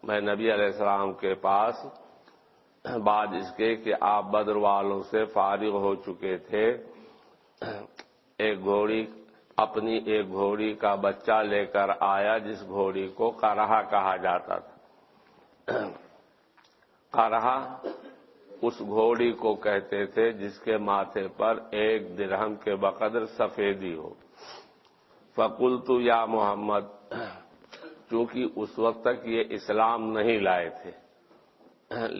میں نبی علیہ السلام کے پاس بعد اس کے کہ آپ بدر والوں سے فارغ ہو چکے تھے، اپنی ایک گھوڑی کا بچہ لے کر آیا جس گھوڑی کو قرہا کہا جاتا تھا۔ قرہا اس گھوڑی کو کہتے تھے جس کے ماتھے پر 1 درہم کے بقدر سفیدی ہو۔ فقلت یا محمد، چونکہ اس وقت تک یہ اسلام نہیں لائے تھے،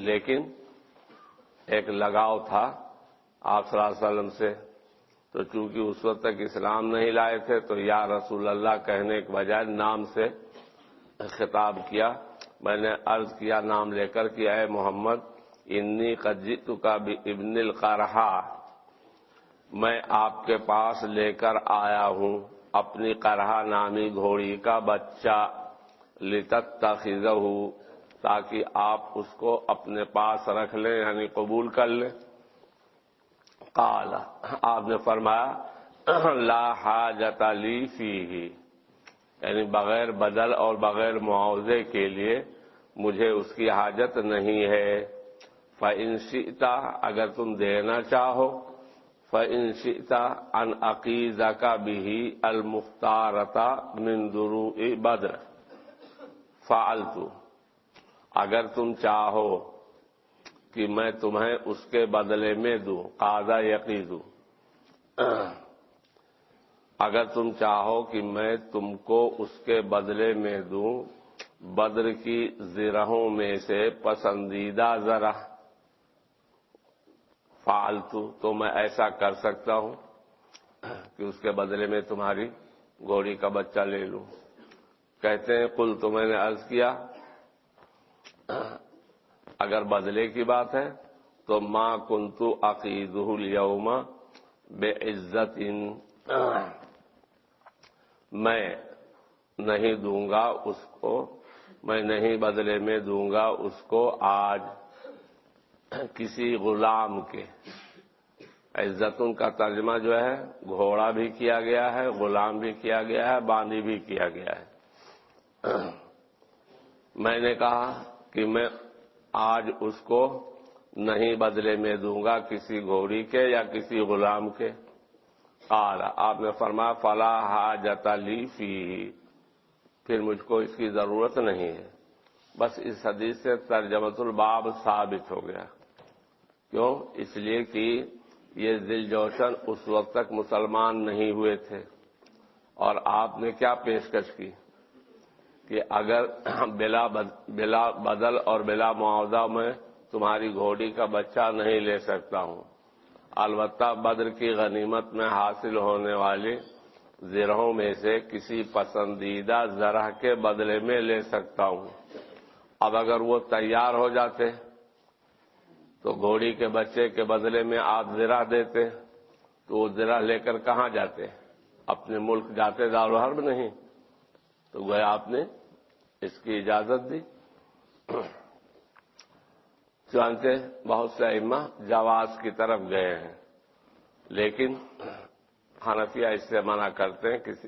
لیکن ایک لگاؤ تھا آپ صلی اللہ علیہ وسلم سے، تو چونکہ اس وقت تک اسلام نہیں لائے تھے تو یا رسول اللہ کہنے کے بجائے نام سے خطاب کیا۔ میں نے عرض کیا نام لے کر کہ اے محمد، انی قد جئتک بابن القرحا، میں آپ کے پاس لے کر آیا ہوں اپنی قرحا نامی گھوڑی کا بچہ، لتتخذہ، تاکہ آپ اس کو اپنے پاس رکھ لیں، یعنی قبول کر لیں۔ قال، آپ نے فرمایا لا حاجت لی فیہ، یعنی بغیر بدل اور بغیر معاوضے کے لیے مجھے اس کی حاجت نہیں ہے۔ فإن شئت، اگر تم دینا چاہو، فإن شئت ان عقیزک بہ المختارۃ من دروع بدر فعلت، اگر تم چاہو کہ میں تمہیں اس کے بدلے میں دوں، قاضا یقیزو، اگر تم چاہو کہ میں تم کو اس کے بدلے میں دوں بدر کی زرہوں میں سے پسندیدہ زرہ، فعلتو، تو میں ایسا کر سکتا ہوں کہ اس کے بدلے میں تمہاری گھوڑی کا بچہ لے لوں۔ کہتے ہیں قل، تو میں نے عرض کیا اگر بدلے کی بات ہے تو ما کنت عقیدہ الیوم بعزت، میں نہیں دوں گا اس کو، میں نہیں بدلے میں دوں گا اس کو آج کسی غلام کے۔ عزتن کا ترجمہ جو ہے گھوڑا بھی کیا گیا ہے، غلام بھی کیا گیا ہے، باندی بھی کیا گیا ہے۔ میں نے کہا کہ میں آج اس کو نہیں بدلے میں دوں گا کسی گھوڑی کے یا کسی غلام کے۔ قال، آپ نے فرمایا فلا حاجت لی فیہ، پھر مجھ کو اس کی ضرورت نہیں ہے۔ بس اس حدیث سے ترجمۃ الباب ثابت ہو گیا۔ کیوں؟ اس لیے کہ یہ ذی الجوشن اس وقت تک مسلمان نہیں ہوئے تھے، اور آپ نے کیا پیشکش کی کہ اگر بلا بدل اور بلا معاوضہ میں تمہاری گھوڑی کا بچہ نہیں لے سکتا ہوں، البتہ بدر کی غنیمت میں حاصل ہونے والی زرہوں میں سے کسی پسندیدہ زرہ کے بدلے میں لے سکتا ہوں۔ اب اگر وہ تیار ہو جاتے تو گھوڑی کے بچے کے بدلے میں آپ زرہ دیتے تو وہ زرہ لے کر کہاں جاتے؟ اپنے ملک جاتے، دارالحرب نہیں، تو گویا آپ نے اس کی اجازت دی۔ چنانچہ بہت سے ائمہ جواز کی طرف گئے ہیں، لیکن حنفیہ اس سے منع کرتے ہیں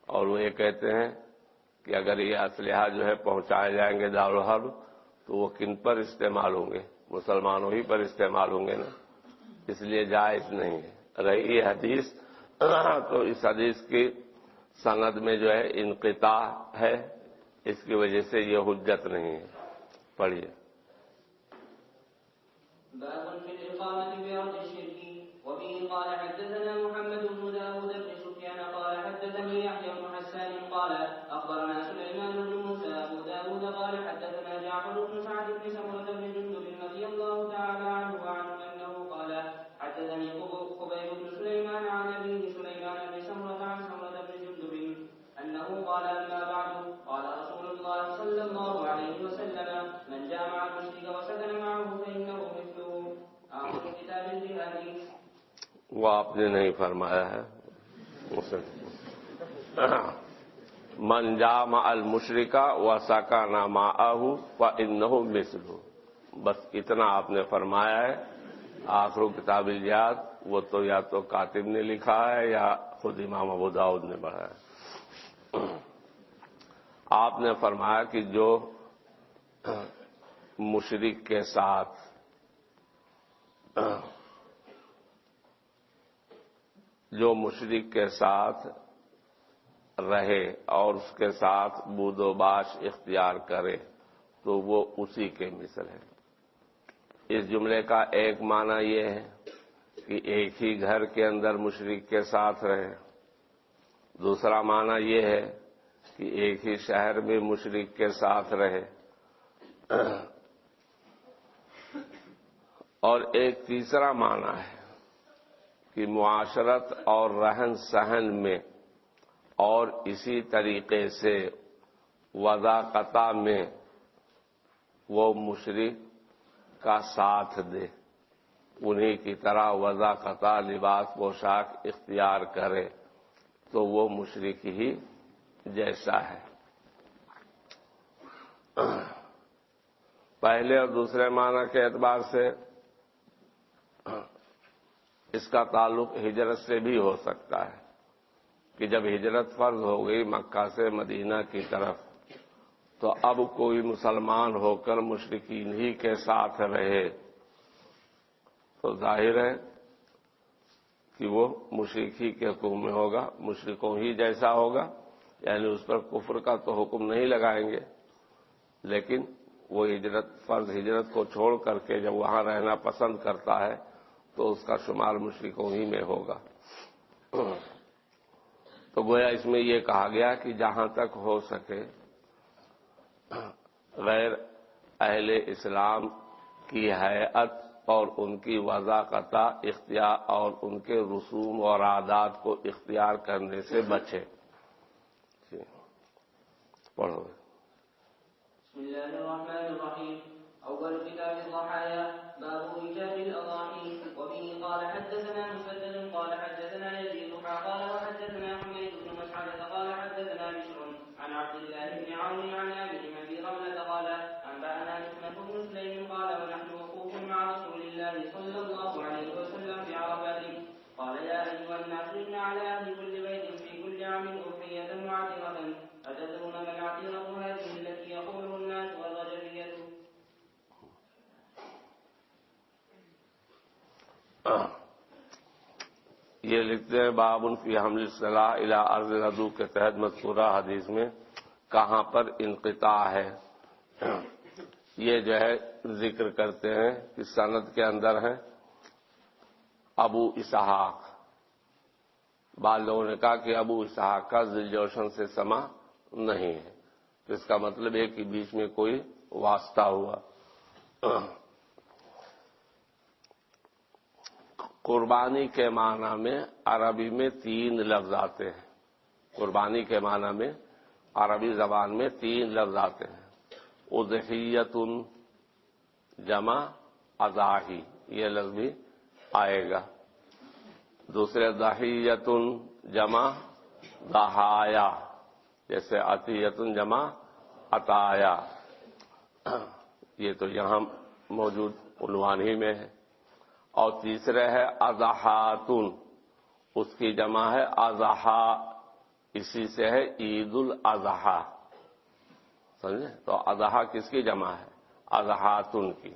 اور وہ یہ کہتے ہیں کہ اگر یہ اسلحہ جو ہے پہنچائے جائیں گے دارالحرب تو وہ کن پر استعمال ہوں گے؟ مسلمانوں ہی پر استعمال ہوں گے نا، اس لیے جائز نہیں ہے۔ رہی یہ حدیث تو اس حدیث کی سند میں جو ہے انقطاع ہے، اس کی وجہ سے یہ حجت نہیں ہے۔ پڑھیے۔ باب في الإقامة بأرض الشرك، وبه قال حدثنا محمد بن داود بن سفيان قال حدثني يحيى بن حسان قال أخبرنا سليمان بن موسى أبو داود قال حدثنا جعفر بن سعد بن سمرة بن جندب رضي الله تعالى عنه وعنه أنه قال حدثني خبيب بن سليمان عن أبيه سليمان بن سمرة عن سمرة بن جندب أنه قال أما بعد قال رسول الله صلى الله عليه وسلم من جامع المشرك وسكن معه فإنه مثله آخر كتاب الجهاد۔ وہ آپ نے نہیں فرمایا ہے۔ من جامع المشرک وسکن معه فإنه مثله، بس اتنا آپ نے فرمایا ہے۔ آخر کتاب الجہاد وہ تو یا تو کاتب نے لکھا ہے یا خود امام ابو داؤد نے پڑھا ہے۔ آپ نے فرمایا کہ جو مشرک کے ساتھ جو مشرک کے ساتھ رہے اور اس کے ساتھ بود و باش اختیار کرے تو وہ اسی کے مثل ہے۔ اس جملے کا ایک معنی یہ ہے کہ ایک ہی گھر کے اندر مشرک کے ساتھ رہے، دوسرا معنی یہ ہے کہ ایک ہی شہر میں مشرک کے ساتھ رہے، اور ایک تیسرا معنی ہے کہ معاشرت اور رہن سہن میں اور اسی طریقے سے وضاقتہ میں وہ مشرک کا ساتھ دے، انہی کی طرح وضاقتہ لباس پوشاک اختیار کرے تو وہ مشرک ہی جیسا ہے۔ پہلے اور دوسرے معنی کے اعتبار سے اس کا تعلق ہجرت سے بھی ہو سکتا ہے کہ جب ہجرت فرض ہو گئی مکہ سے مدینہ کی طرف تو اب کوئی مسلمان ہو کر مشرکین ہی کے ساتھ رہے تو ظاہر ہے کہ وہ مشرک ہی کے حکم میں ہوگا، مشرکوں ہی جیسا ہوگا، یعنی اس پر کفر کا تو حکم نہیں لگائیں گے، لیکن وہ فرض ہجرت کو چھوڑ کر کے جب وہاں رہنا پسند کرتا ہے تو اس کا شمار مشرکوں ہی میں ہوگا۔ تو گویا اس میں یہ کہا گیا کہ جہاں تک ہو سکے غیر اہل اسلام کی ہیئت اور ان کی وضاقتہ اختیار اور ان کے رسوم اور عادات کو اختیار کرنے سے بچے۔ پڑھو۔ بسم الله الرحمن الرحيم. أول كتاب الضحايا باب إيجاب الأضاحي. وبه قال حدثنا مسدد قال حدثنا يزيد قال وحدثنا حميد بن مسعدة قال حدثنا بشر عن عبد الله بن عون عن أبي أبي رملة قال أنبأنا نعمة بن سليم قال ونحن وقوف مع رسول الله صلى الله عليه وسلم في عرفات قال يا أيها الناس إن على أهل كل بيت في كل عام أضحية معترة أتدرون ما العتيرة هذه التي يقولها الناس والغجرية؟ یہ لکھتے ہیں باب فی حمل الصلاح الی ارض العدو کے تحت مذکورہ حدیث میں کہاں پر انقطاع ہے، یہ جو ہے ذکر کرتے ہیں کہ سند کے اندر ہے ابو اسحاق۔ بعض لوگوں نے کہا کہ ابو اسحاق کا ذی الجوشن سے سما نہیں ہے، تو اس کا مطلب ہے کہ بیچ میں کوئی واسطہ ہوا۔ قربانی کے معنی میں عربی میں 3 لفظ آتے ہیں، قربانی کے معنی میں عربی زبان میں 3 لفظ آتے ہیں، اضحیۃ جمع اضاحی، یہ لفظ بھی آئے گا، دوسرے ضحیۃ جمع ضحایا، جیسے عطیۃ جمع عطایا، یہ تو یہاں موجود عنوان ہی میں ہے، اور تیسرے ہے اضحاتن، اس کی جمع ہے اضحا، اسی سے ہے عید الاضحیٰ، سمجھے؟ تو اضحا کس کی جمع ہے؟ اضحاتن کی۔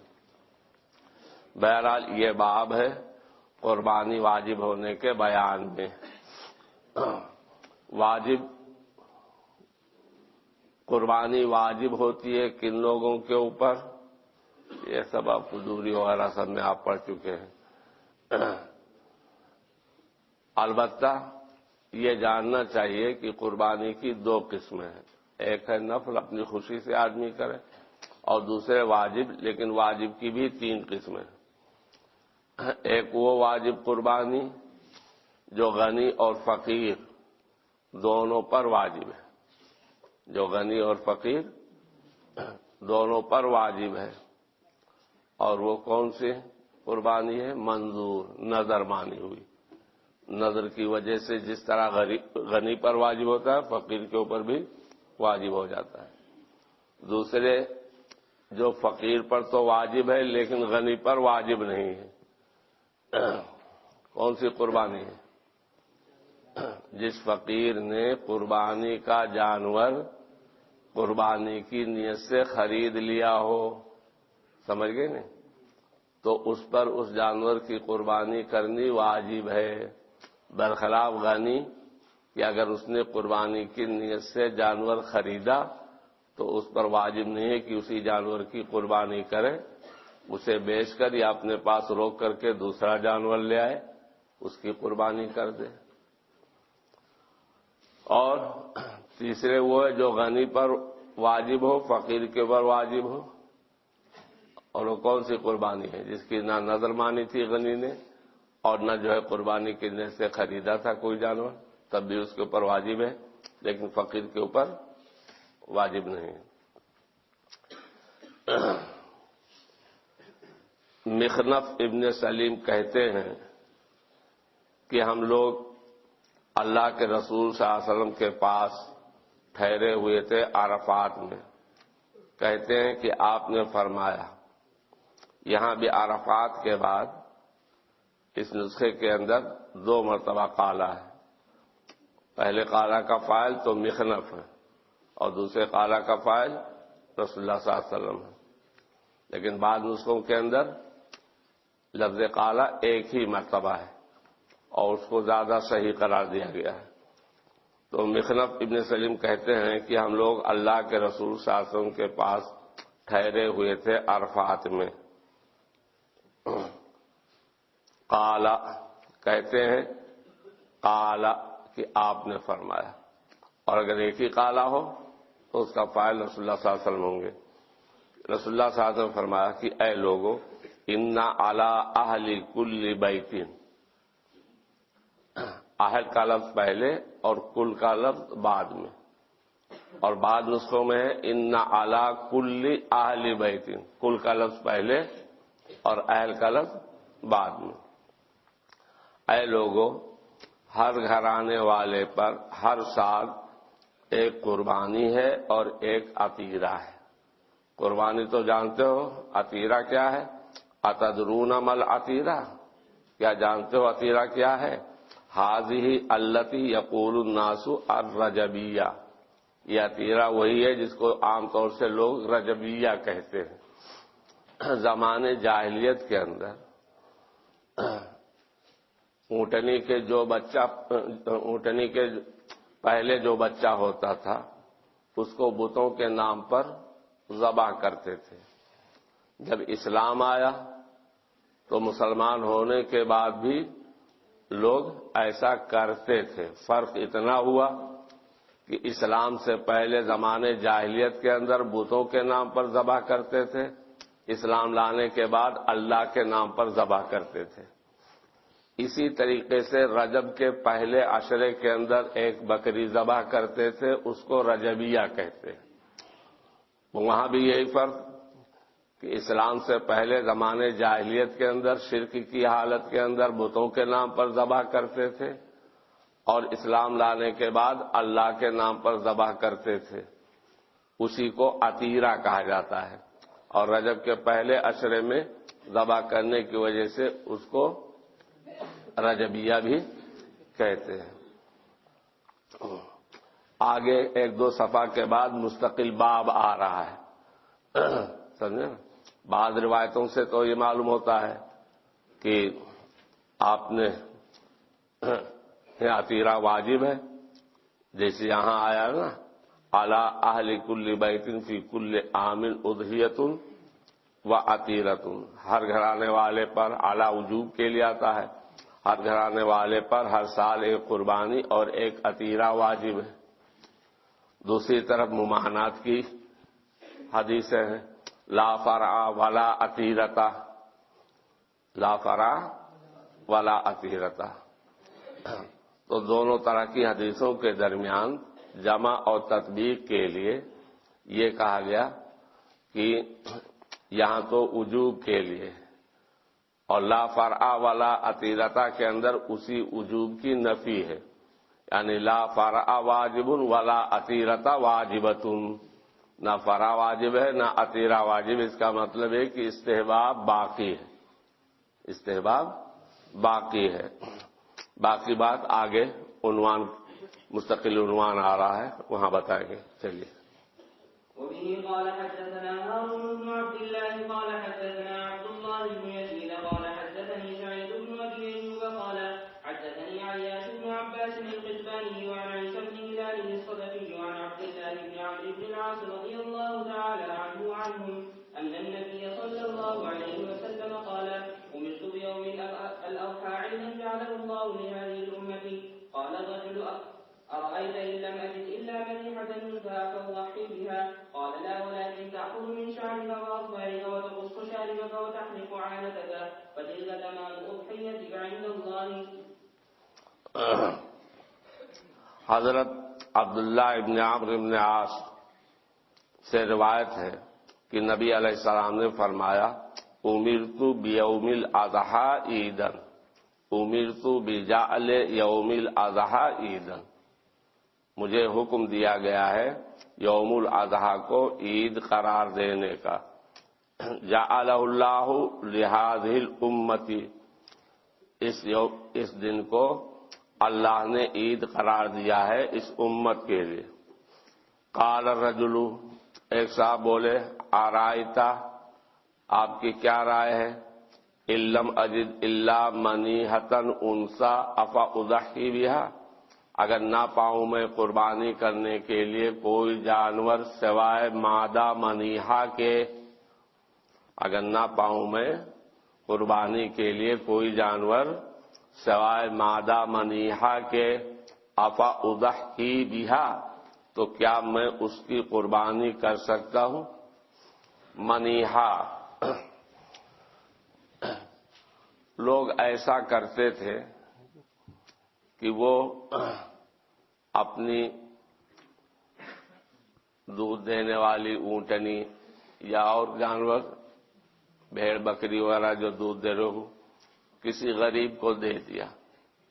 بہرحال یہ باب ہے قربانی واجب ہونے کے بیان میں۔ قربانی واجب ہوتی ہے کن لوگوں کے اوپر؟ یہ سب آپ قدوری وغیرہ سب میں آپ پڑھ چکے ہیں۔ البتہ یہ جاننا چاہیے کہ قربانی کی 2 قسمیں ہیں، ایک ہے نفل، اپنی خوشی سے آدمی کرے، اور دوسرے واجب، لیکن واجب کی بھی 3 قسمیں ہیں۔ ایک وہ واجب قربانی جو غنی اور فقیر دونوں پر واجب ہے، جو غنی اور فقیر دونوں پر واجب ہے، اور وہ کون سی قربانی ہے؟ منظور، نظر مانی ہوئی، نظر کی وجہ سے جس طرح غنی پر واجب ہوتا ہے فقیر کے اوپر بھی واجب ہو جاتا ہے۔ دوسرے جو فقیر پر تو واجب ہے لیکن غنی پر واجب نہیں ہے، کون سی قربانی ہے؟ جس فقیر نے قربانی کا جانور قربانی کی نیت سے خرید لیا ہو، سمجھ گئے نا، تو اس پر اس جانور کی قربانی کرنی واجب ہے، برخلاف غنی کہ اگر اس نے قربانی کی نیت سے جانور خریدا تو اس پر واجب نہیں ہے کہ اسی جانور کی قربانی کرے، اسے بیچ کر یا اپنے پاس روک کر کے دوسرا جانور لے آئے، اس کی قربانی کر دے۔ اور تیسرے وہ ہے جو غنی پر واجب ہو، فقیر کے پر واجب ہو، اور وہ کون سی قربانی ہے؟ جس کی نہ نظر مانی تھی غنی نے اور نہ جو ہے قربانی کے نیت سے خریدا تھا کوئی جانور، تب بھی اس کے اوپر واجب ہے، لیکن فقیر کے اوپر واجب نہیں ہے۔ مخنف ابن سلیم کہتے ہیں کہ ہم لوگ اللہ کے رسول صلی اللہ علیہ وسلم کے پاس ٹھہرے ہوئے تھے عرفات میں، کہتے ہیں کہ آپ نے فرمایا، یہاں بھی عرفات کے بعد اس نسخے کے اندر 2 مرتبہ قالا ہے، پہلے قالا کا فاعل تو مخنف ہے اور دوسرے قالا کا فاعل رسول اللہ صلی اللہ علیہ وسلم ہے، لیکن بعض نسخوں کے اندر لفظ قالا ایک ہی مرتبہ ہے اور اس کو زیادہ صحیح قرار دیا گیا ہے۔ تو مخنف ابن سلیم کہتے ہیں کہ ہم لوگ اللہ کے رسول صلی اللہ علیہ وسلم کے پاس ٹھہرے ہوئے تھے عرفات میں۔ قالا کہتے ہیں قالا کہ آپ نے فرمایا، اور اگر ایک ہی قالا ہو تو اس کا فاعل رسول اللہ صلی اللہ علیہ وسلم ہوں گے۔ رسول اللہ صلی اللہ علیہ وسلم نے فرمایا کہ اے لوگو، انا علی اہل کل بیت، اہل کا لفظ پہلے اور کل کا لفظ بعد میں، اور بعض نسخوں میں ہے انا علی کل اہل بیت، کل کا لفظ پہلے اور اہل کا لفظ بعد میں۔ اے لوگو، ہر گھرانے والے پر ہر سال ایک قربانی ہے اور ایک عطیرہ ہے۔ قربانی تو جانتے ہو، عطیرہ کیا ہے؟ اتدرون مل عطیرہ، کیا جانتے ہو عطیرہ کیا ہے؟ حاذہ التی یقول الناس الرجبیہ، یہ عطیرہ وہی ہے جس کو عام طور سے لوگ رجبیہ کہتے ہیں۔ زمانے جاہلیت کے اندر اونٹنی کے پہلے جو بچہ ہوتا تھا اس کو بتوں کے نام پر ذبح کرتے تھے۔ جب اسلام آیا تو مسلمان ہونے کے بعد بھی لوگ ایسا کرتے تھے۔ فرق اتنا ہوا کہ اسلام سے پہلے زمانے جاہلیت کے اندر بتوں کے نام پر ذبح کرتے تھے، اسلام لانے کے بعد اللہ کے نام پر ذبح کرتے تھے۔ اسی طریقے سے رجب کے پہلے عشرے کے اندر ایک بکری ذبح کرتے تھے، اس کو رجبیہ کہتے ہیں۔ وہاں بھی یہی فرق کہ اسلام سے پہلے زمانے جاہلیت کے اندر شرک کی حالت کے اندر بتوں کے نام پر ذبح کرتے تھے، اور اسلام لانے کے بعد اللہ کے نام پر ذبح کرتے تھے، اسی کو عطیرہ کہا جاتا ہے۔ اور رجب کے پہلے عشرے میں ذبح کرنے کی وجہ سے اس کو رجبیہ بھی کہتے ہیں۔ آگے 1-2 صفحہ کے بعد مستقل باب آ رہا ہے، سمجھے نا؟ بعض روایتوں سے تو یہ معلوم ہوتا ہے کہ آپ نے عطیرہ واجب ہے، جیسے یہاں آیا نا علی اہل کل بیت فی کل عام اضحیۃ و عطیرۃ، ہر گھرانے والے پر اعلی وجوب کے لیے آتا ہے، ہر گھرانے والے پر ہر سال ایک قربانی اور ایک عطیرہ واجب ہے۔ دوسری طرف ممانعت کی حدیثیں ہیں، لا فرع ولا عطیرۃ، لا فرع ولا عطیرۃ، تو دونوں طرح کی حدیثوں کے درمیان جمع اور تطبیق کے لیے یہ کہا گیا کہ یہاں تو وجوب کے لیے، اور لا فرع ولا عطیرۃ کے اندر اسی وجوب کی نفی ہے، یعنی لا فرع واجب ولا عطیرۃ واجبۃ، نہ فرع واجب ہے نہ عطیرہ واجب۔ اس کا مطلب ہے کہ استحباب باقی ہے، استحباب باقی ہے۔ باقی بات آگے عنوان، مستقل عنوان آ رہا ہے، وہاں بتائیں گے۔ چلیے وبه قال حدثنا هارون بن عبد الله قال حدثنا عبد الله بن يزيد قال حدثني سعيد بن ابي ايوب قال حدثني عياش بن عباس القتباني وعن عيسى بن هلال الصدفي وعن عبد الله بن عمرو بن العاص رضي الله تعالى عنه وعنهم ان النبي صلى الله عليه وسلم قال امرت بيوم الاضحى علما جعله الله لهذه الامه قال الرجل أرأيت إن لم أجد إلا مليحة فأضحي بها قال لا ولكن تأخذ من شعرك وأظفارك وتقص شاربك وتحلق عانتك فتلك تمام أضحيتك عند الله. حضرت عبداللہ ابن عمرو ابن عاص سے روایت ہے کہ نبی علیہ السلام نے فرمایا امرت بیوم الاضحی عیدا، امرت بجعل یوم الاضحی عیدا، مجھے حکم دیا گیا ہے یوم الاضحیٰ کو عید قرار دینے کا. جعلہ اللہ لہذہ الامت، اس دن کو اللہ نے عید قرار دیا ہے اس امت کے لیے. قال الرجل، ایک صاحب بولے آرائیتا، آپ کی کیا رائے ہے؟ ان لم اجد الا منیحۃ انثی افاضحی بہا، اگر نہ پاؤں میں قربانی کرنے کے لیے کوئی جانور سوائے مادہ منیحہ کے، اگر نہ پاؤں میں قربانی کے لیے کوئی جانور سوائے مادہ منیحہ کے، افاضحی بہا، تو کیا میں اس کی قربانی کر سکتا ہوں؟ منیحہ لوگ ایسا کرتے تھے کہ وہ اپنی دودھ دینے والی اونٹنی یا اور جانور بھیڑ بکری وغیرہ جو دودھ دے رہے ہو کسی غریب کو دے دیا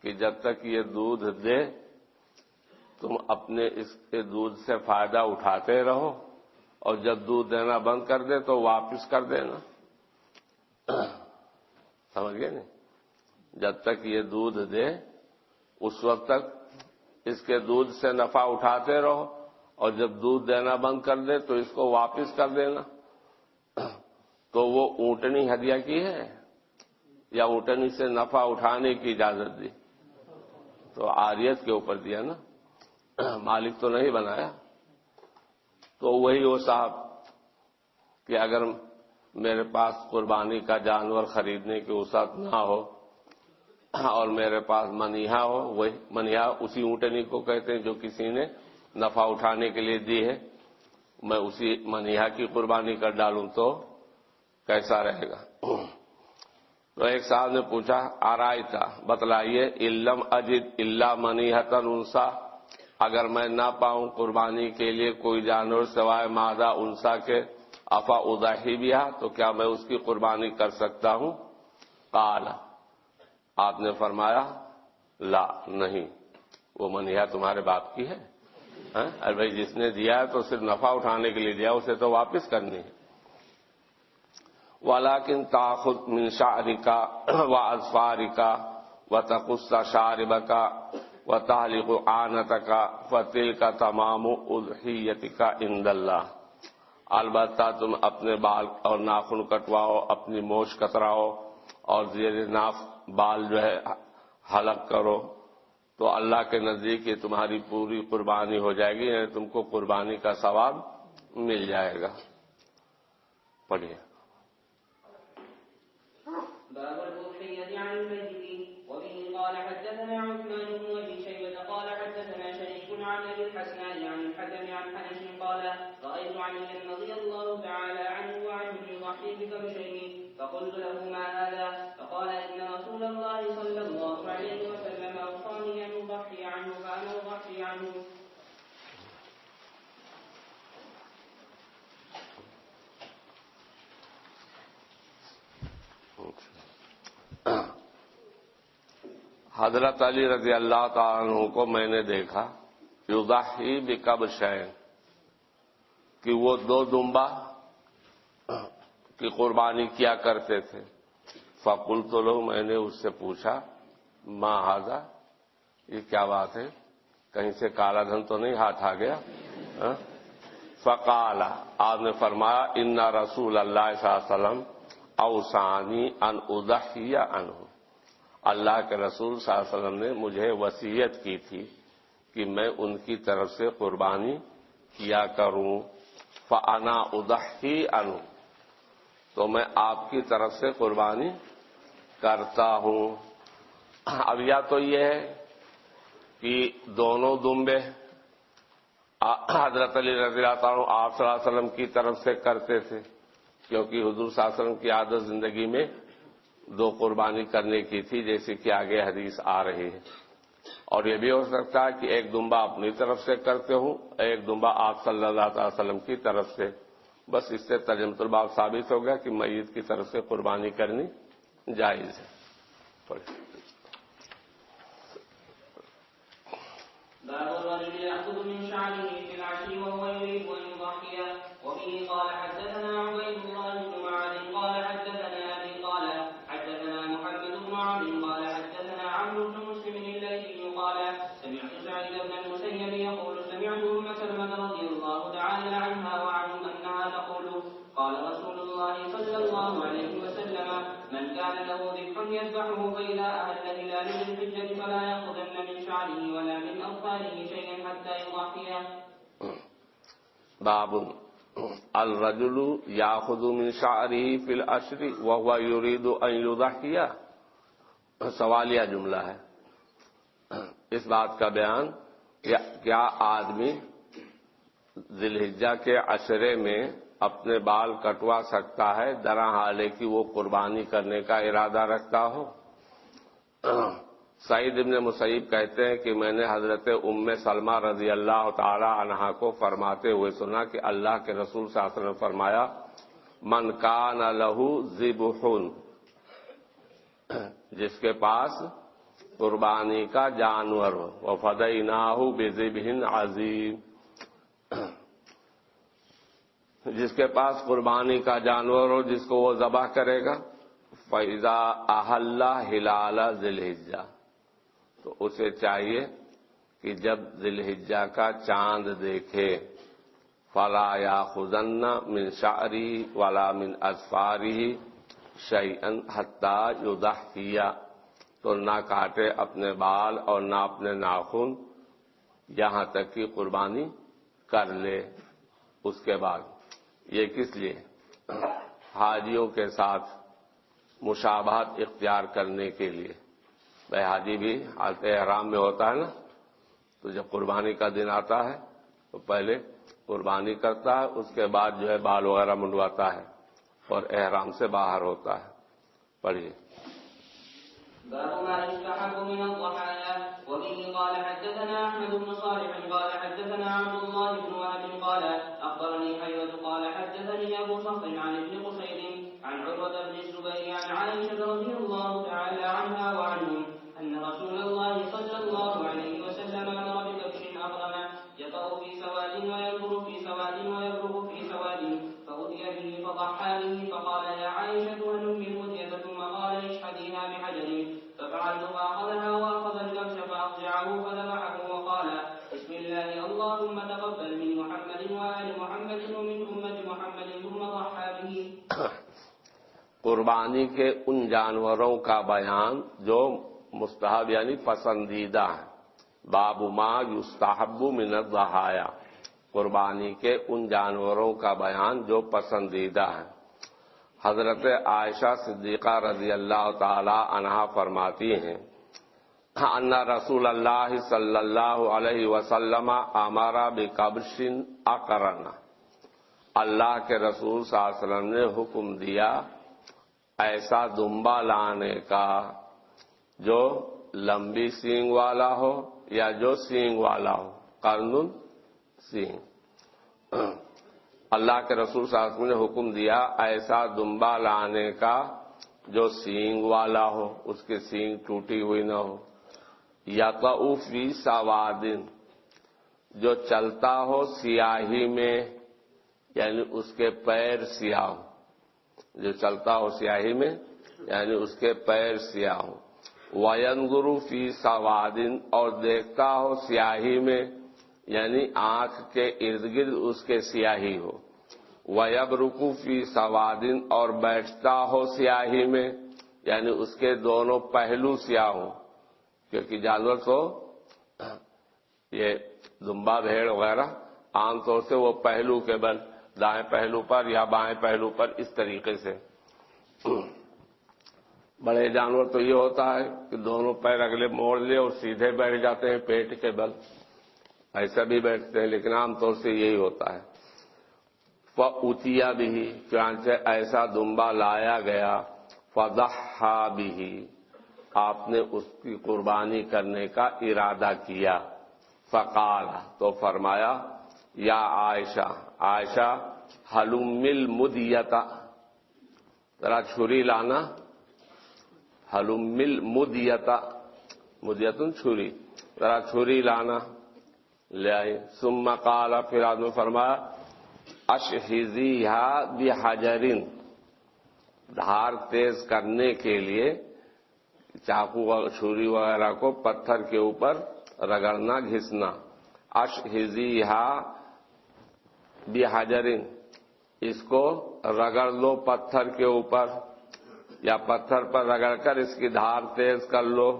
کہ جب تک یہ دودھ دے تم اپنے اس کے دودھ سے فائدہ اٹھاتے رہو، اور جب دودھ دینا بند کر دے تو واپس کر دینا. سمجھ گئے نہیں؟ جب تک یہ دودھ دے اس وقت تک اس کے دودھ سے نفع اٹھاتے رہو، اور جب دودھ دینا بند کر دے تو اس کو واپس کر دینا. تو وہ اونٹنی ہدیہ کی ہے یا اونٹنی سے نفع اٹھانے کی اجازت دی؟ تو عاریت کے اوپر دیا نا، مالک تو نہیں بنایا. تو وہی وہ صاحب کہ اگر میرے پاس قربانی کا جانور خریدنے کی وسعت نہ ہو اور میرے پاس منیحہ ہو، وہی منیحہ اسی اونٹنی کو کہتے ہیں جو کسی نے نفع اٹھانے کے لیے دی ہے، میں اسی منیحہ کی قربانی کر ڈالوں تو کیسا رہے گا؟ تو ایک صاحب نے پوچھا آرائیتا، بتلائیے، علم اجد الا منیحۃ انثی، اگر میں نہ پاؤں قربانی کے لیے کوئی جانور سوائے مادہ انثی کے، افاضحی بہا، تو کیا میں اس کی قربانی کر سکتا ہوں؟ قال، آپ نے فرمایا لا، نہیں، وہ منیحہ تمہارے باپ کی ہے. ارے بھائی جس نے دیا ہے تو صرف نفع اٹھانے کے لیے دیا، اسے تو واپس کرنی ہے. وَلَكِنْ تَأْخُذْ مِنْ شَعْرِكَ وَأَظْفَارِكَ وَتَقُصَّ شَارِبَكَ وَتَحْلِقُ عَانَتَكَ فَتِلْكَ تَمَامُ أُضْحِيَّتِكَ عِنْدَ اللَّهِ، البتہ تم اپنے بال اور ناخن کٹواؤ، اپنی موچھ کتراؤ اور زیر ناف بال جو ہے حلق کرو، تو اللہ کے نزدیک یہ تمہاری پوری قربانی ہو جائے گی، یعنی تم کو قربانی کا ثواب مل جائے گا. پڑھیے. باب الأضحية عن الميت. وبه قال حدثنا عثمان بن أبي شيبة قال حدثنا شريك عن أبي الحسناء عن الحكم عن حنش قال رأيت عليا رضي الله تعالى عنه وعنه يضحي بكبشين فقلت له ما هذا؟ فقال إن رسول الله صلى الله عليه وسلم أوصاني أن أضحي عنه فأنا أضحي عنه. حضرت علی رضی اللہ تعالیٰ عنہ کو میں نے دیکھا یضحی بکبشین، کہ وہ 2 دمبا کی قربانی کیا کرتے تھے. فقلت له، میں نے اس سے پوچھا ما ھذا، یہ کیا بات ہے؟ کہیں سے کالا دھن تو نہیں ہاتھ آ گیا؟ فقال، آپ نے فرمایا ان رسول اللہ صلی اللہ علیہ وسلم اوصانی ان اضحی عنہ، اللہ کے رسول صلی اللہ علیہ وسلم نے مجھے وصیت کی تھی کہ میں ان کی طرف سے قربانی کیا کروں، فانا اضحی عنہ، تو میں آپ کی طرف سے قربانی کرتا ہوں۔ اب یا تو یہ ہے کہ دونوں دمبے حضرت علی رضی اللہ عنہ آپ صلی اللہ علیہ وسلم کی طرف سے کرتے تھے، کیونکہ حضور صلی اللہ علیہ وسلم کی عادت زندگی میں دو قربانی کرنے کی تھی، جیسے کہ آگے حدیث آ رہی ہے۔ اور یہ بھی ہو سکتا ہے کہ ایک دمبا اپنی طرف سے کرتے ہوں، ایک دمبا آپ صلی اللہ علیہ وسلم کی طرف سے۔ بس اس سے ترجمۃ الباب ثابت ہو گیا کہ میت کی طرف سے قربانی کرنی جائز ہے۔ باب الرجل يأخذ من شعره في العشي وهو يريد أن يضحي. وبه قال حدثنا عبيد الله بن معاذ قال حدثنا أبي قال حدثنا محمد بن عمرو قال حدثنا عمرو بن مسلم الليثي قال سمعت سعيد بن المسيب يقول سمعت أم سلمة رضي الله تعالى عنها وعنهم أنها تقول قال رسول الله صلى الله عليه وسلم من كان له ذبح يذبحه فإذا أهل هلال ذي الحجة فلا يأخذن من شعره ولا من أظفاره شيئا حتى يضحي. باب الرجل يأخذ من شعره في العشر وهو يريد أن يضحي، سوالیہ جملہ ہے۔ اس بات کا بیان کیا آدمی ذی الحجہ کے عشرے میں اپنے بال کٹوا سکتا ہے درا حالے کہ وہ قربانی کرنے کا ارادہ رکھتا ہو؟ سعید بن مسیب کہتے ہیں کہ میں نے حضرت ام سلمہ رضی اللہ تعالی عنہا کو فرماتے ہوئے سنا کہ اللہ کے رسول صلی اللہ علیہ وسلم نے فرمایا من کان لہ ذبح، جس کے پاس قربانی کا جانور ہو، وفدیناہ بذبح عظیم، جس کے پاس قربانی کا جانور ہو جس کو وہ ذبح کرے گا، فَإِذَا أَحَلَّ هِلَالَ ذِي الْحِجَّةِ، تو اسے چاہیے کہ جب ذی الحجہ کا چاند دیکھے فَلَا يَأْخُذَنَّ مِنْ شَعْرِهِ وَلَا مِنْ أَظْفَارِهِ شَيْئًا حَتَّى يُضَحِّيَ، تو نہ کاٹے اپنے بال اور نہ اپنے ناخن یہاں تک کہ قربانی کر لے۔ اس کے بعد یہ کس لیے؟ حاجیوں کے ساتھ مشابہت اختیار کرنے کے لیے۔ بھائی حاجی بھی حالت احرام میں ہوتا ہے نا، تو جب قربانی کا دن آتا ہے تو پہلے قربانی کرتا ہے، اس کے بعد جو ہے بال وغیرہ منڈواتا ہے اور احرام سے باہر ہوتا ہے۔ پڑھیے۔ باب ما يستحب من الضحايا. وبه قال حدثنا احمد بن صالح قال حدثنا عبد الله بن وهب قال اخبرني حيوة قال حدثني ابو صخر عن ابن قصيد عن عروة بن الزبير عن عائشة رضي الله تعالى عنها وعنهم ان رسول الله صلى الله عليه وسلم امر بكبش اغرم يطأ في سواد وينظر في سواد ويبرق في سواد فأتي به فضحى به فقال يا عائشة هلمي الأتية ثم قال اشحذيها بحجر ففعلت فأخذها وأخذ الكبش فأقزعه فذبحه وقال بسم الله اللهم تقبل من محمد وآل محمد ومن أمة محمد ثم ضحى به. قربانی کے ان جانوروں کا بیان جو مستحب یعنی پسندیدہ ہیں۔ باب ما یستحب من الضحایا، قربانی کے ان جانوروں کا بیان جو پسندیدہ ہیں۔ حضرت عائشہ صدیقہ رضی اللہ تعالی عنہا فرماتی ہیں ان رسول اللہ صلی اللہ علیہ وسلم امر بکبش اقرن، اللہ کے رسول صلی اللہ علیہ وسلم نے حکم دیا ایسا دمبا لانے کا جو لمبی سینگ والا ہو یا جو سینگ والا ہو، قرن سینگ۔ اللہ کے رسول صلی اللہ علیہ وسلم نے حکم دیا ایسا دمبا لانے کا جو سینگ والا ہو، اس کی سینگ ٹوٹی ہوئی نہ ہو، یطأ فی سواد، جو چلتا ہو سیاہی میں یعنی اس کے پیر سیاہ ہو، جو چلتا ہو سیاہی میں یعنی اس کے پیر سیاہ ہو، وینظر فی سواد، اور دیکھتا ہو سیاہی میں یعنی آنکھ کے ارد گرد اس کے سیاہی ہو، وَيَبْرُقُ فِي سَوَادٍ اور بیٹھتا ہو سیاہی میں، یعنی اس کے دونوں پہلو سیاہ ہوں، کیونکہ جانور تو یہ دمبا بھیڑ وغیرہ عام طور سے وہ پہلو کے بل دائیں پہلو پر یا بائیں پہلو پر اس طریقے سے، بڑے جانور تو یہ ہوتا ہے کہ دونوں پیر اگلے موڑ لے اور سیدھے بیٹھ جاتے ہیں پیٹ کے بل، ایسا بھی بیٹھتے ہیں، لیکن عام طور سے یہی ہوتا ہے۔ فَأُتِيَ بِهِ چنانچہ ایسا دمبا لایا گیا، فَضَحَّىٰ بِهِ آپ نے اس کی قربانی کرنے کا ارادہ کیا، فقال تو فرمایا، یا عائشہ، عائشہ حلم المدیۃ ذرا چھری لانا، حلم المدیۃ مدیۃ چھری، ذرا چھری لانا، لے آئی، ثم قال پھر آپ نے فرمایا، اشہزیھا بحجر دھار تیز کرنے کے لیے چاقو و چھری وغیرہ کو پتھر کے اوپر رگڑنا گھسنا، اشہزیھا بحجر اس کو رگڑ لو پتھر کے اوپر یا پتھر پر رگڑ کر اس کی دھار تیز کر لو۔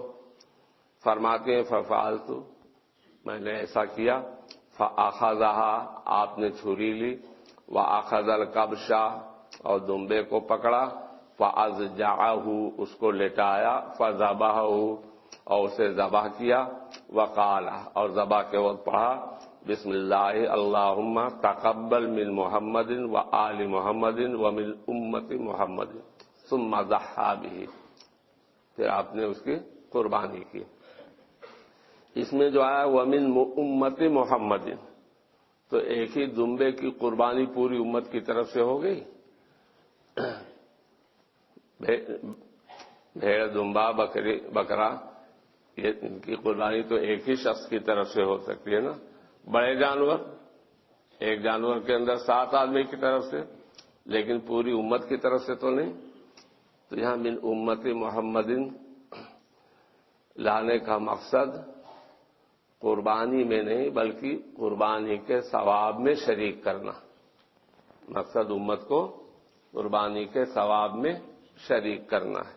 فرماتے ہیں ففعلت میں نے ایسا کیا، فاخذها آپ نے چھری لی، واخذ الکبش اور دمبے کو پکڑا، فاضجعه اس کو لٹایا، فذبحه اور اسے ذبح کیا، وقال اور ذبح کے وقت پڑھا، بسم اللہ اللہم تقبل من محمد و آل محمد و من امت محمد ثم ضحى به پھر آپ نے اس کی قربانی کی۔ اس میں جو آیا ومن امت محمد تو ایک ہی دمبے کی قربانی پوری امت کی طرف سے ہو گئی، بھیڑ دمبا بکری بکرا یہ ان کی قربانی تو ایک ہی شخص کی طرف سے ہو سکتی ہے نا، بڑے جانور ایک جانور کے اندر 7 آدمی کی طرف سے، لیکن پوری امت کی طرف سے تو نہیں۔ تو یہاں من امت محمد لانے کا مقصد قربانی میں نہیں بلکہ قربانی کے ثواب میں شریک کرنا، مقصد امت کو قربانی کے ثواب میں شریک کرنا ہے۔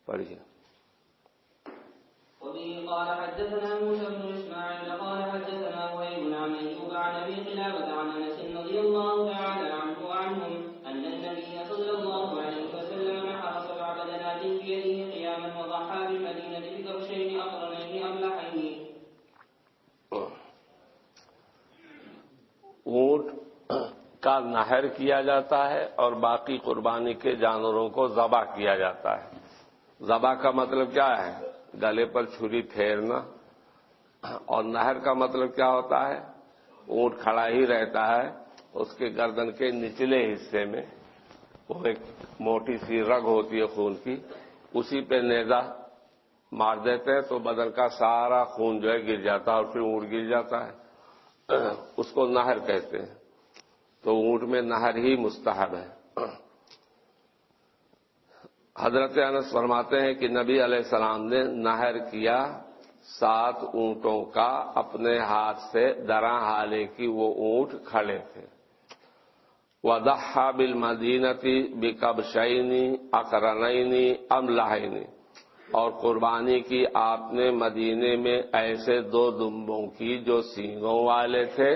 پڑھیے۔ وبه قال حدثنا موسى بن اسماعيل قال حدثنا وهيب عن ايوب عن ابي قلابة عن انس رضي الله تعالى عنه وعنهم ان النبي صلى الله عليه وسلم نحر 7 بدنات بيده قياما وضحى بالمدينة بكبشين اقرنين املحين۔ اونٹ کا نحر کیا جاتا ہے اور باقی قربانی کے جانوروں کو ذبح کیا جاتا ہے۔ ذبح کا مطلب کیا ہے؟ گلے پر چھری پھیرنا، اور نہر کا مطلب کیا ہوتا ہے؟ اونٹ کھڑا ہی رہتا ہے، اس کے گردن کے نچلے حصے میں وہ ایک موٹی سی رگ ہوتی ہے خون کی، اسی پہ نیزہ مار دیتے ہیں تو بدن کا سارا خون جو ہے گر جاتا ہے اور پھر اونٹ گر جاتا ہے، اس کو نہر کہتے ہیں۔ تو اونٹ میں نہر ہی مستحب ہے۔ حضرت انس فرماتے ہیں کہ نبی علیہ السلام نے نہر کیا 7 اونٹوں کا اپنے ہاتھ سے، درا حالے کی وہ اونٹ کھڑے تھے۔ وضحى بالمدینۃ بکبشین اقرنین املحین اور قربانی کی آپ نے مدینے میں ایسے 2 دمبوں کی جو سینگوں والے تھے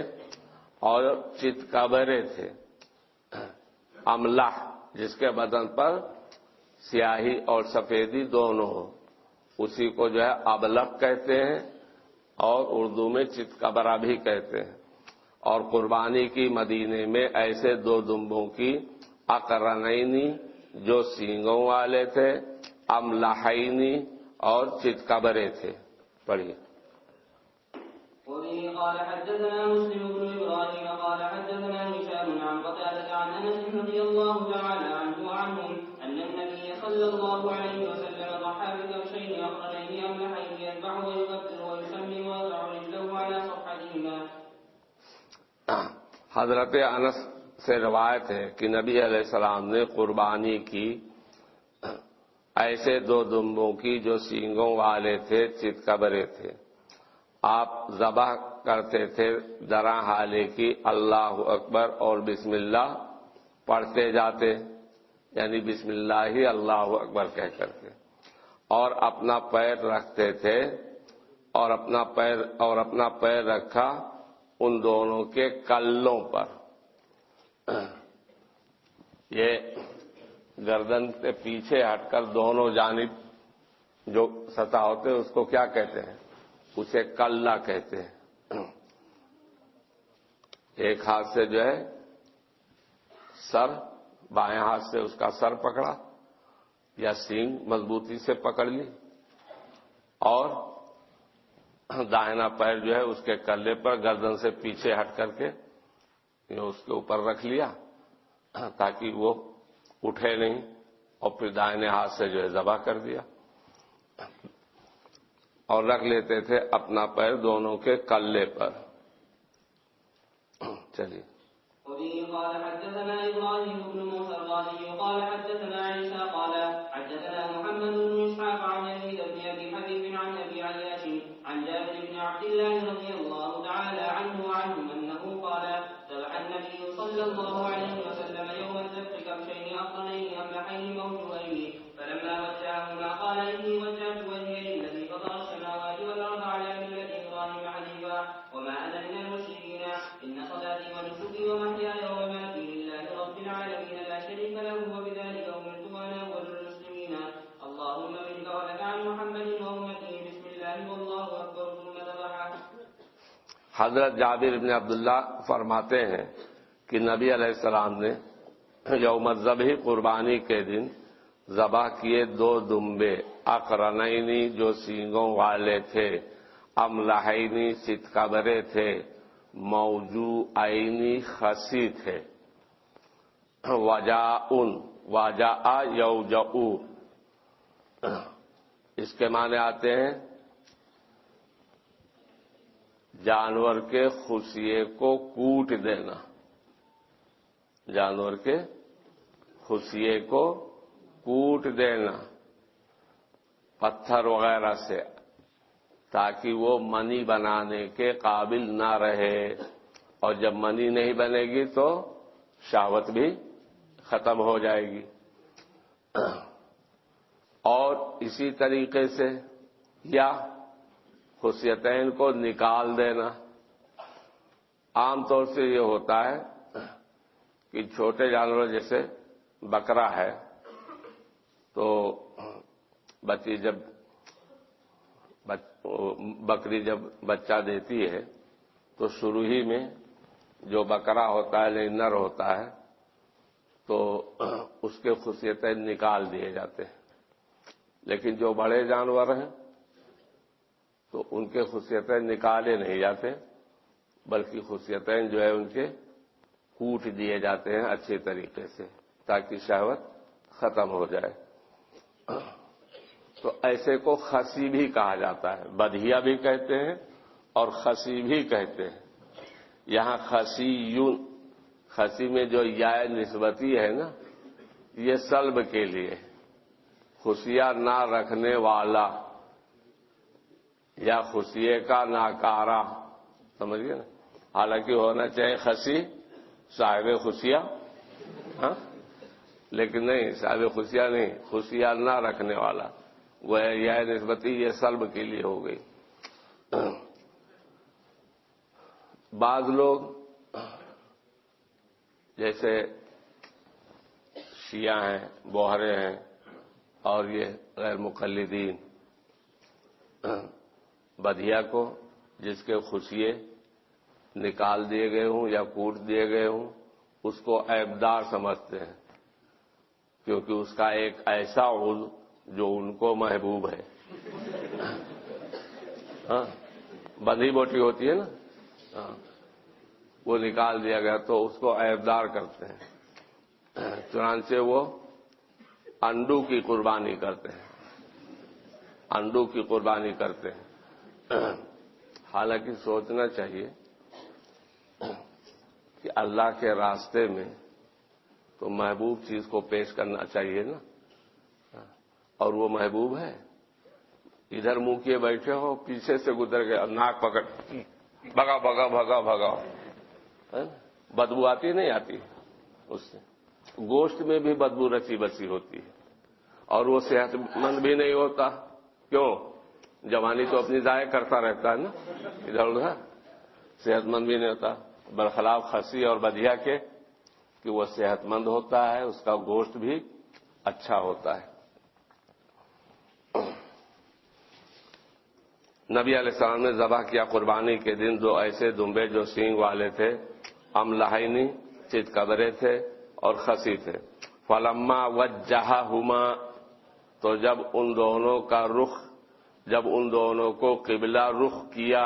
اور چتکبرے تھے، املح جس کے بدن پر سیاہی اور سفیدی دونوں ہو، اسی کو جو ہے ابلق کہتے ہیں اور اردو میں چتکبرا بھی کہتے ہیں۔ اور قربانی کی مدینے میں ایسے 2 دمبوں کی اقرنینی جو سینگوں والے تھے، املحینی اور چتکبرے تھے۔ پڑھیے۔ وبه قال حدثنا مسلم بن ابراهيم قال حدثنا هشام عن قتادة عن انس رضي الله تعالى عنه وعنهم ان النبي صلى الله عليه وسلم ضحى بكبشين اقرنين املحين يذبح ويكبر ويسمي ويضع رجله على صفحتهما۔ حضرت انس سے روایت ہے کہ نبی علیہ السلام نے قربانی کی ایسے 2 دمبوں کی جو سینگوں والے تھے، چتکبرے تھے۔ آپ ذبح کرتے تھے درا حالے کی اللہ اکبر اور بسم اللہ پڑھتے جاتے، یعنی بسم اللہ ہی اللہ اکبر کہہ کر کے، اور اپنا پیر رکھتے تھے اور اپنا پیر رکھا ان دونوں کے کلوں پر۔ یہ گردن سے پیچھے ہٹ کر دونوں جانب جو سطح ہوتے ہیں اس کو کیا کہتے ہیں؟ اسے کلہ کہتے ہیں۔ ایک ہاتھ سے جو ہے سر، بائیں ہاتھ سے اس کا سر پکڑا یا سینگ مضبوطی سے پکڑ لی، اور دائنا پیر جو ہے اس کے کلے پر گردن سے پیچھے ہٹ کر کے اس کے اوپر رکھ لیا تاکہ وہ اٹھے نہیں، اور پھر دائنے ہاتھ سے جو ہے ذبح کر دیا، اور رکھ لیتے تھے اپنا پیر دونوں کے کلے پر۔ چلیے۔ وبه قال حدثنا إبراهيم بن موسى الرازي قال حدثنا عيسى قال حدثنا محمد بن إسحاق عن يزيد بن أبي حبيب عن أبي عياش عن جابر بن عبد الله رضي الله تعالى عنه وعنهم أنه قال ذبح النبي صلى الله عليه وسلم يوم الذبح كبشين أقرنين أملحين موجوهين فلما وجههما قال إني وجهت وجهي للذي فطر السماوات والأرض على ملة إبراهيم حنيفا وما أنا من المشركين إن صلاتي ونسكي ومحياي ومماتي لله رب العالمين لا شريك له وبذلك أمرت وأنا أول المسلمين اللهم منك ولك عن محمد وأمته بسم الله والله أكبر ثم ذبحه۔ حضرت جابر بن عبداللہ فرماتے ہیں کہ نبی علیہ السلام نے یوم الذبح قربانی کے دن ذبح کیے دو دمبے، اقرنینی جو سینگوں والے تھے، املحینی ستکبرے تھے، موجوعینی خسی تھے، وجاء یوجعو، اس کے معنی آتے ہیں جانور کے خصیے کو کوٹ دینا، جانور کے خصیے کو کوٹ دینا پتھر وغیرہ سے، تاکہ وہ منی بنانے کے قابل نہ رہے، اور جب منی نہیں بنے گی تو شہوت بھی ختم ہو جائے گی۔ اور اسی طریقے سے یا خصیتین کو نکال دینا۔ عام طور سے یہ ہوتا ہے کہ چھوٹے جانور جیسے بکرا ہے تو بکری جب بچہ دیتی ہے تو شروع ہی میں جو بکرا ہوتا ہے نر ہوتا ہے تو اس کے خصیتین نکال دیے جاتے ہیں، لیکن جو بڑے جانور ہیں تو ان کے خصیتین نکالے نہیں جاتے، بلکہ خصیتین جو ہے ان کے کوٹ دیے جاتے ہیں اچھے طریقے سے تاکہ شہوت ختم ہو جائے۔ تو ایسے کو خسی بھی کہا جاتا ہے، بدھیا بھی کہتے ہیں اور خسی بھی کہتے ہیں۔ یہاں خسی میں جو یا نسبتی ہے نا، یہ سلب کے لیے، خصیہ نہ رکھنے والا یا خصیے کا ناکارہ، سمجھئے نا؟ حالانکہ ہونا چاہیے خسی صاحب خصیہ، ہاں، لیکن نہیں، صاحب خصیہ نہیں، خصیہ نہ رکھنے والا، وہ یہ نسبتی یہ سلب کے لیے ہو گئی۔ بعض لوگ جیسے شیعہ ہیں، بوہرے ہیں اور یہ غیر مقلدین، بدھیا کو جس کے خصیے نکال دیے گئے ہوں یا کوٹ دیے گئے ہوں اس کو عیبدار سمجھتے ہیں، کیونکہ اس کا ایک ایسا عضو جو ان کو محبوب ہے، ہاں، بندھی بوٹی ہوتی ہے نا، ہاں، وہ نکال دیا گیا تو اس کو عیبدار کرتے ہیں، چنانچہ وہ انڈو کی قربانی کرتے ہیں، انڈو کی قربانی کرتے ہیں۔ حالانکہ سوچنا چاہیے کہ اللہ کے راستے میں تو محبوب چیز کو پیش کرنا چاہیے نا، اور وہ محبوب ہے۔ ادھر منہ کیے بیٹھے ہو، پیچھے سے گزر گئے، ناک پکڑ بھگا بھگا بھگا بھگا، بدبو آتی نہیں آتی اس سے؟ گوشت میں بھی بدبو رچی بسی ہوتی ہے، اور وہ صحت مند بھی نہیں ہوتا. کیوں؟ جوانی تو اپنی ضائع کرتا رہتا ہے نا ادھر ادھر، صحت مند بھی نہیں ہوتا. برخلاف خسی اور بدھیا کے کہ وہ صحت مند ہوتا ہے، اس کا گوشت بھی اچھا ہوتا ہے. نبی علیہ السلام نے ذبح کیا قربانی کے دن 2 ایسے دمبے جو سینگ والے تھے، املہینی چت قبرے تھے اور خسی تھے. فلما وجہہما، تو جب ان دونوں کو قبلہ رخ کیا،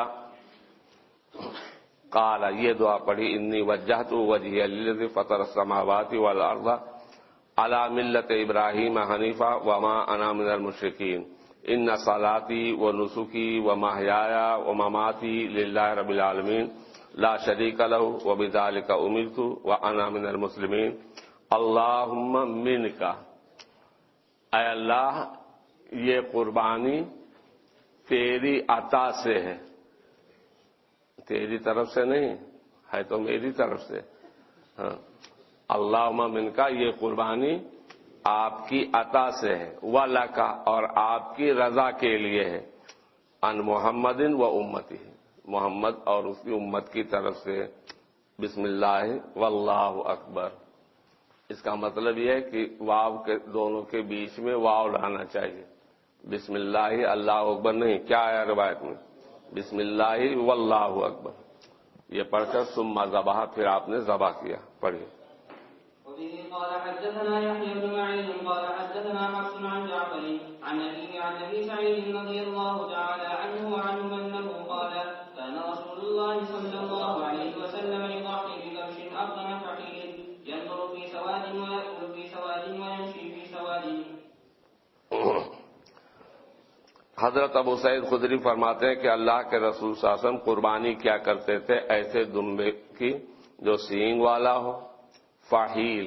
قال، یہ دعا پڑھی، انی وجہت وجہی للذی فطر السماوات والارض علی ملت ابراہیم حنیفا وما انا من المشرکین، ان صلاتی و نسکی و محیای و مماتی للہ رب العالمین لا شریک لہ وبذالک امرت وانا من المسلمین. اللہم منک، اے اللہ یہ قربانی تیری عطا سے ہے، تیری طرف سے نہیں ہے تو میری طرف سے. ہاں، اللہم منک، یہ قربانی آپ کی عطا سے ہے، وَلَكَ، اور آپ کی رضا کے لیے ہے، ان محمد و امتی، محمد اور اس کی امت کی طرف سے. بسم اللہ واللہ اکبر. اس کا مطلب یہ ہے کہ واو کے دونوں کے بیچ میں واو لانا چاہیے. بسم اللہ اللہ اکبر نہیں. کیا آیا روایت میں؟ بسم اللہ واللہ اکبر. یہ پڑھ کر ثم ذبح، پھر آپ نے ذبح کیا. پڑھیے. وبه قال حدثنا يحيى بن معين قال حدثنا حفص عن جعفر عن أبيه عن أبي سعيد رضي الله تعالى عنه وعنه أنه قال كان رسول الله صلى الله عليه وسلم يضحي بكبش أقدم فحيل ينظر في سواد ويأكل في سواد ويمشي في سواد. حضرت ابو سعید خدری فرماتے ہیں کہ اللہ کے رسول صلی اللہ علیہ وسلم قربانی کیا کرتے تھے ایسے دمبے کی جو سینگ والا ہو، فحیل،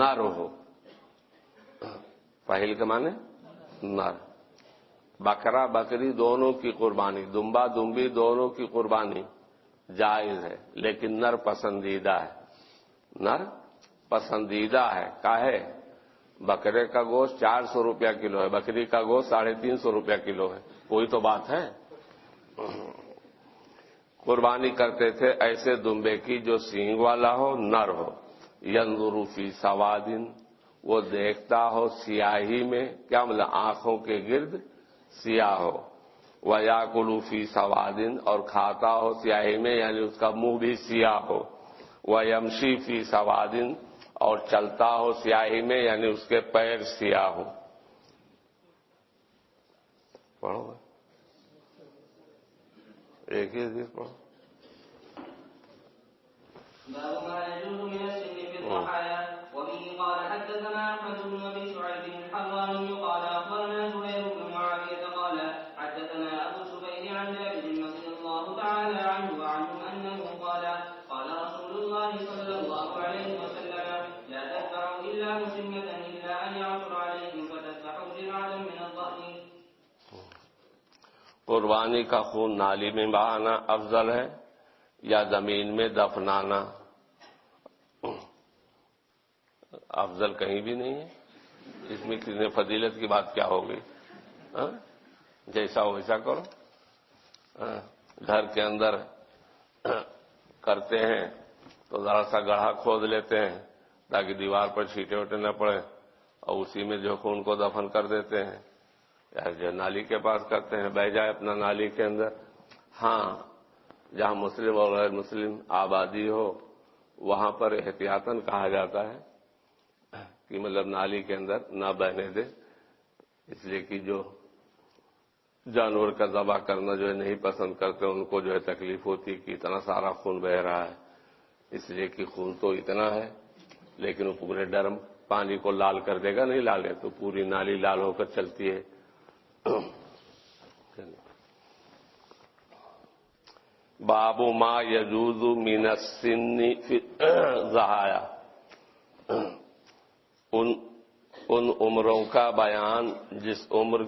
نر ہو. فحیل کے معنی نر. بکرا بکری دونوں کی قربانی، دمبا دمبی دونوں کی قربانی جائز ہے، لیکن نر پسندیدہ ہے. نر پسندیدہ ہے. کاہے؟ بکرے کا گوشت 400 روپیہ کلو ہے، بکری کا گوشت 350 روپیہ کلو ہے. کوئی تو بات ہے. قربانی کرتے تھے ایسے دمبے کی جو سینگ والا ہو، نر ہو. ینظر فی سوادن، وہ دیکھتا ہو سیاہی میں، کیا مطلب؟ آنکھوں کے گرد سیاہ ہو. وَيَأْكُلُ فِي سَوَادٍ، اور کھاتا ہو سیاہی میں، یعنی اس کا منہ بھی سیاہ ہو. وَيَمْشِي فِي سَوَادٍ، اور چلتا ہو سیاہی میں، یعنی اس کے پیر سیاہ ہو. پڑھو ایک ہی حدیث پڑھو. باب ما يجوز من السن في الضحايا. وبه قال حدثنا احمد بن ابي شعيب الحراني قال اخبرنا زهير بن معاويه قال حدثنا ابو الزبير عن جابر رضي الله تعالى عنه وعنه انه قال قال رسول الله صلى الله عليه وسلم لا تذبحوا الا مسنه الا ان يعثر عليكم فتذبحوا جرعه من الضأن. قربانی کا خون نالی میں بہانا افضل ہے یا زمین میں دفنانا؟ افضل کہیں بھی نہیں ہے. اس میں کتنے فضیلت کی بات کیا ہوگی؟ جیسا ویسا کرو. گھر کے اندر کرتے ہیں تو ذرا سا گڑھا کھود لیتے ہیں تاکہ دیوار پر چھینٹے وٹے نہ پڑے، اور اسی میں جو خون کو دفن کر دیتے ہیں. یا جو نالی کے پاس کرتے ہیں بہ جائے اپنا نالی کے اندر. ہاں، جہاں مسلم اور غیر مسلم آبادی ہو وہاں پر احتیاطاً کہا جاتا ہے کہ مطلب نالی کے اندر نہ بہنے دے، اس لیے کہ جو جانور کا ذبح کرنا جو ہے نہیں پسند کرتے، ان کو جو ہے تکلیف ہوتی کہ اتنا سارا خون بہ رہا ہے. اس لیے کہ خون تو اتنا ہے لیکن وہ پورے ڈرم پانی کو لال کر دے گا نہیں، لال ہے تو پوری نالی لال ہو کر چلتی ہے. باب ما یجوز من السن فی الضحایا، ان عمروں کا بیان جس عمر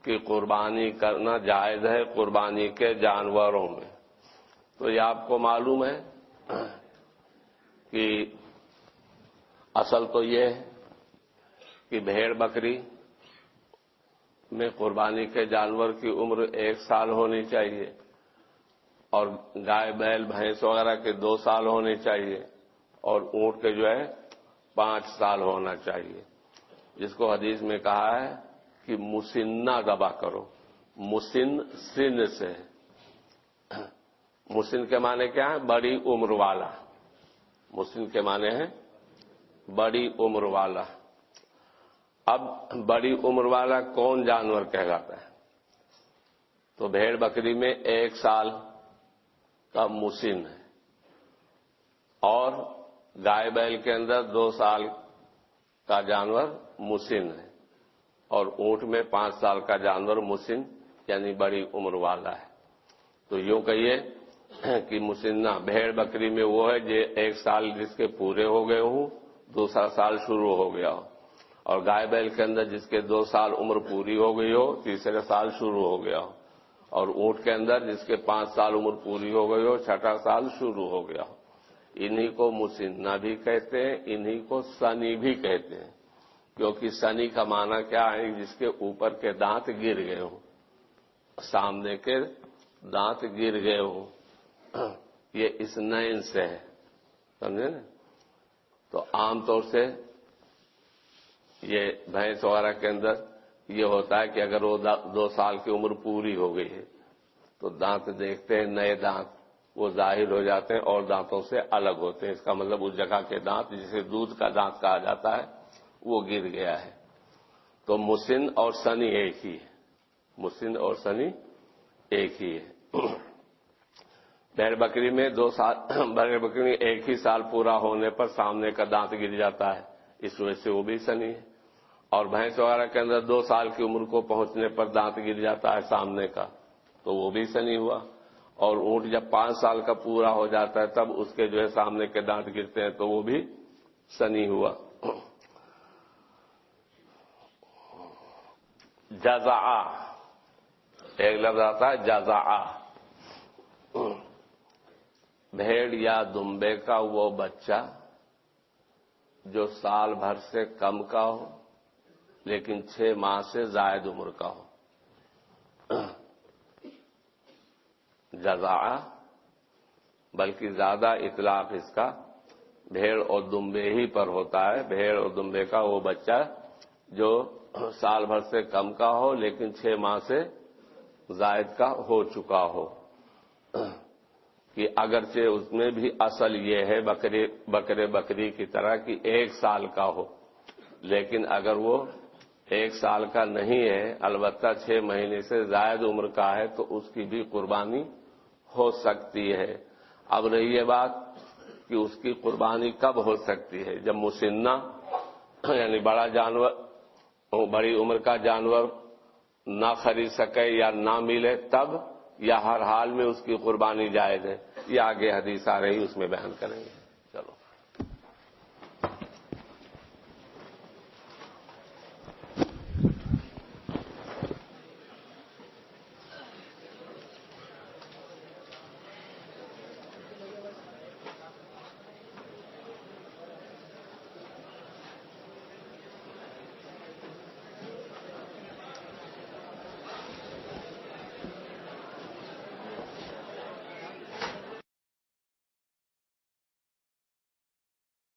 کی قربانی کرنا جائز ہے قربانی کے جانوروں میں. تو یہ آپ کو معلوم ہے کہ اصل تو یہ ہے کہ بھیڑ بکری میں قربانی کے جانور کی عمر 1 سال ہونی چاہیے اور گائے بیل بھینس وغیرہ کے 2 سال ہونے چاہیے اور اونٹ کے جو ہے 5 سال ہونا چاہیے، جس کو حدیث میں کہا ہے کہ مسنہ ذبح کرو۔ مسن سن سے، مسن کے معنی کیا ہے؟ بڑی عمر والا۔ مسن کے معنی ہے بڑی عمر والا۔ اب بڑی عمر والا کون جانور کہلاتا ہے؟ تو بھیڑ بکری میں 1 سال کا مسن ہے اور گائے بیل کے اندر 2 سال کا جانور مسن ہے اور اونٹ میں 5 سال کا جانور مسن یعنی بڑی عمر والا ہے۔ تو یوں کہیے کہ مسنہ بھیڑ بکری میں وہ ہے جو 1 سال جس کے پورے ہو گئے ہوں، دوسرا سال شروع ہو گیا ہو، اور گائے بیل کے اندر جس کے 2 سال عمر پوری ہو گئی ہو، تیسرے سال شروع ہو گیا ہو، اور اونٹ کے اندر جس کے 5 سال عمر پوری ہو گئی ہو، چھٹا سال شروع ہو گیا ہو۔ انہی کو مسنہ بھی کہتے ہیں، انہی کو سنی بھی کہتے ہیں، کیونکہ سنی کا معنی کیا ہے؟ جس کے اوپر کے دانت گر گئے ہوں، سامنے کے دانت گر گئے ہوں، یہ اسنین سے ہے، سمجھے نا؟ تو عام طور سے یہ بھینس وغیرہ کے اندر یہ ہوتا ہے کہ اگر وہ 2 سال کی عمر پوری ہو گئی ہے تو دانت دیکھتے ہیں، نئے دانت وہ ظاہر ہو جاتے ہیں اور دانتوں سے الگ ہوتے ہیں، اس کا مطلب اس جگہ کے دانت جسے دودھ کا دانت کہا جاتا ہے وہ گر گیا ہے۔ تو مسن اور سنی ایک ہی ہے، مسن اور سنی ایک ہی ہے۔ بھیڑ بکری میں 2 سال، بھیڑ بکری میں 1 ہی سال پورا ہونے پر سامنے کا دانت گر جاتا ہے، اس وجہ سے وہ بھی سنی ہے، اور بھینس وغیرہ کے اندر 2 سال کی عمر کو پہنچنے پر دانت گر جاتا ہے سامنے کا، تو وہ بھی سنی ہوا، اور اونٹ جب 5 سال کا پورا ہو جاتا ہے تب اس کے جو ہے سامنے کے دانت گرتے ہیں تو وہ بھی سنی ہوا۔ جزع، ایک لفظ آتا ہے جزع، بھیڑ یا دمبے کا وہ بچہ جو سال بھر سے کم کا ہو لیکن 6 ماہ سے زائد عمر کا ہو۔ جزع، بلکہ زیادہ اطلاق اس کا بھیڑ اور دمبے ہی پر ہوتا ہے، بھیڑ اور دمبے کا وہ بچہ جو سال بھر سے کم کا ہو لیکن 6 ماہ سے زائد کا ہو چکا ہو، کہ اگرچہ اس میں بھی اصل یہ ہے بکری کی طرح کہ 1 سال کا ہو، لیکن اگر وہ 1 سال کا نہیں ہے البتہ 6 مہینے سے زائد عمر کا ہے تو اس کی بھی قربانی ہو سکتی ہے۔ اب رہی یہ بات کہ اس کی قربانی کب ہو سکتی ہے؟ جب مسنہ یعنی بڑا جانور، بڑی عمر کا جانور نہ خرید سکے یا نہ ملے تب، یا ہر حال میں اس کی قربانی جائز ہے؟ یہ آگے حدیث آ رہی اس میں بیان کریں گے۔